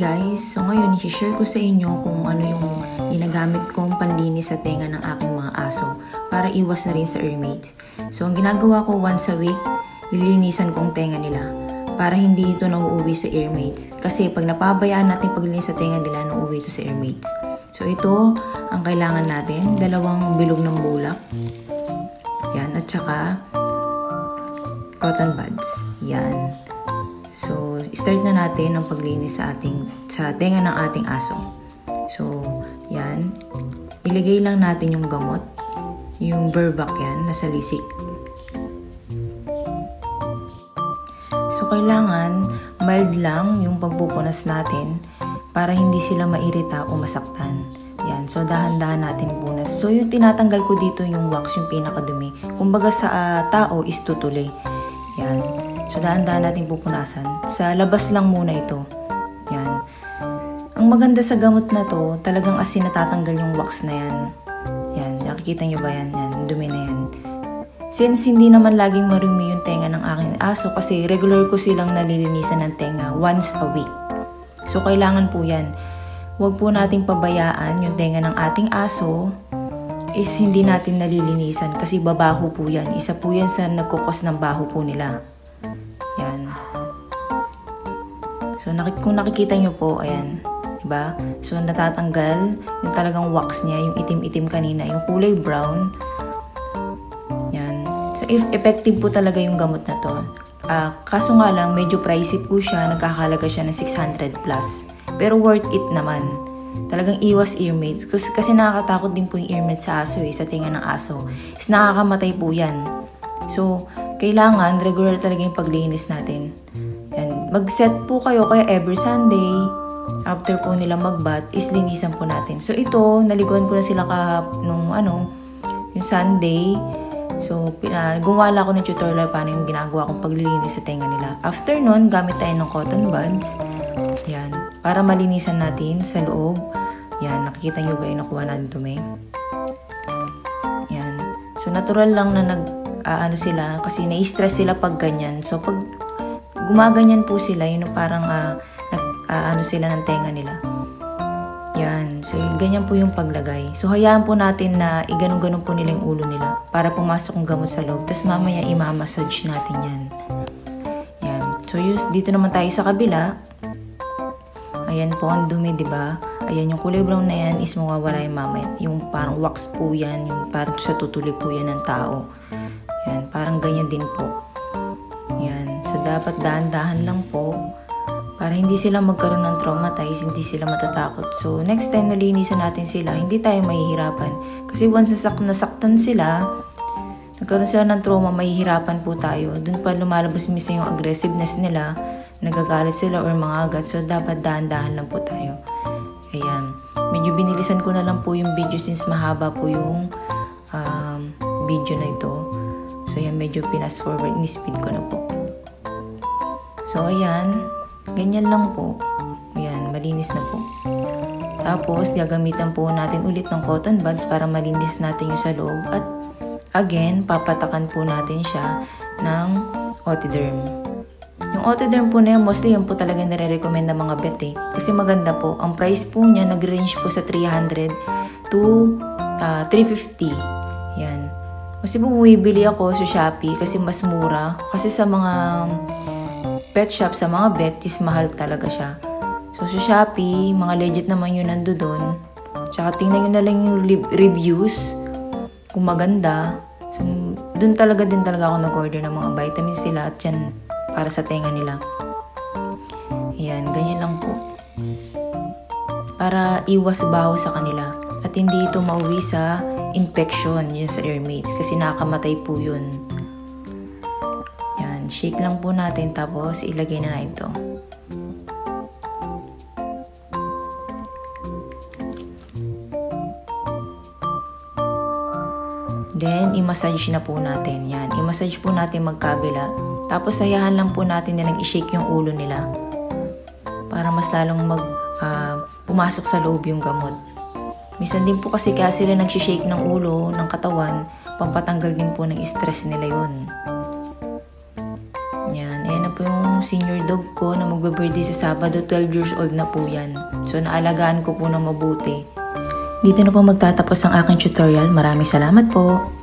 Guys, so ngayon i-share ko sa inyo kung ano yung ginagamit kong panlinis sa tenga ng aking mga aso para iwas na rin sa earmates. So ang ginagawa ko once a week, nililinisan ko ang tenga nila para hindi ito nauuwi sa earmates. Kasi pag napabayaan natin paglinis sa tenga nila, nauuwi ito sa earmates. So ito ang kailangan natin, 2 bilog ng bulak. Yan, at saka cotton buds. Yan. So, start na natin ang paglinis sa tenga ng ating aso. So, yan. Ilagay lang natin yung gamot. Yung Berbac yan, nasa lisik. So, kailangan mild lang yung pagpupunas natin para hindi sila mairita o masaktan. Yan. So, dahan-dahan natin punas. So, yung tinatanggal ko dito yung wax, yung pinakadumi. Kumbaga sa tao is tutuli. Yan. So, daan-daan natin pupunasan. Sa labas lang muna ito. Yan. Ang maganda sa gamot na to, talagang asin natatanggal yung wax na yan. Yan. Nakikita nyo ba yan? Yan. Dumi na yan. Since hindi naman laging marumi yung tenga ng aking aso kasi regular ko silang nalilinisan ng tenga once a week. So, kailangan po yan. Huwag po nating pabayaan yung tenga ng ating aso is hindi natin nalilinisan kasi babaho po yan. Isa po yan sa nagkukos ng baho po nila. Yan. So, kung nakikita nyo po, ayan. Diba? So, natatanggal yung talagang wax niya, yung itim-itim kanina, yung kulay brown. Yan. So, effective po talaga yung gamot na to. Kaso nga lang, medyo pricey po siya. Nagkakalaga siya ng 600 plus. Pero worth it naman. Talagang iwas earmates. Kasi nakakatakot din po yung earmates sa aso sa tinga ng aso. Is nakakamatay po yan. So, kailangan regular talaga yung paglinis natin. Yan. Mag-set po kayo kaya every Sunday, after po nila mag-bath, is linisan po natin. So, ito, naliguan ko na sila nung yung Sunday. So, gumala ko ng tutorial paano yung ginagawa kong paglilinis sa tenga nila. After nun, gamit tayo ng cotton buds. Yan. Para malinisan natin sa loob. Yan. Nakikita nyo ba yung nakuha natin dumi? Yan. So, natural lang na sila kasi na-stress sila pag ganyan. So, pag gumaganyan po sila, yun parang sila ng tenga nila. Yan. So, ganyan po yung paglagay. So, hayaan po natin na iganong-ganon po nila yung ulo nila para pumasok ang gamot sa loob. Tapos mamaya i-massage natin yan. Yan. So, dito naman tayo sa kabila. Ayan po ang dumi, diba? Ayan, yung kulay brown na yan is mawawala yung mamaya. Yung parang wax po yan. Yung parang sa tutuli po yan ng tao. Yan, parang ganyan din po. Yan. So, dapat dahan-dahan lang po para hindi sila magkaroon ng traumatize, hindi sila matatakot. So, next time nalinisan natin sila, hindi tayo mahihirapan. Kasi once nasaktan sila, nagkaroon sila ng trauma, mahihirapan po tayo. Doon pa lumalabas minsan yung aggressiveness nila, nagagalit sila or mga agat. So, dapat dahan-dahan lang po tayo. Ayan. Medyo binilisan ko na lang po yung video since mahaba po yung video na ito. So, ayan, medyo pinas forward, ni-speed ko na po. So, ayan. Ganyan lang po. Ayan, malinis na po. Tapos, gagamitan po natin ulit ng cotton buds para malinis natin yung sa loob. At, again, papatakan po natin siya ng Otiderm. Yung Otiderm po na yan, mostly yan po talaga nare-recommend ng mga vet Kasi maganda po. Ang price po niya, nag-range po sa 300 to 350. Yan. Kasi bumibili ako sa Shopee kasi mas mura. Kasi sa mga pet shop, sa mga vet, is mahal talaga siya. So, sa Shopee, mga legit naman yun nandoon. Tsaka tingnan nyo na lang yung reviews kung maganda. So, dun talaga ako nag-order ng mga vitamins sila at yan para sa tenga nila. Ayan, ganyan lang po. Para iwas baho sa kanila. At hindi ito mauwi sa infection yun sa earmates kasi nakakamatay po yun. Yan, shake lang po natin tapos ilagay na ito. Then, i-massage na po natin. Yan, i-massage po natin magkabila. Tapos, sayahan lang po natin nilang i-shake yung ulo nila para mas lalong pumasok sa loob yung gamot. Minsan din po kasi sila nagsishake ng ulo, ng katawan, pampatanggal din po ng stress nila yun. Yan, ayan na po yung yung senior dog ko na magbe-birthday sa Sabado, 12 years old na po yan. So naalagaan ko po ng mabuti. Dito na po magtatapos ang aking tutorial. Maraming salamat po.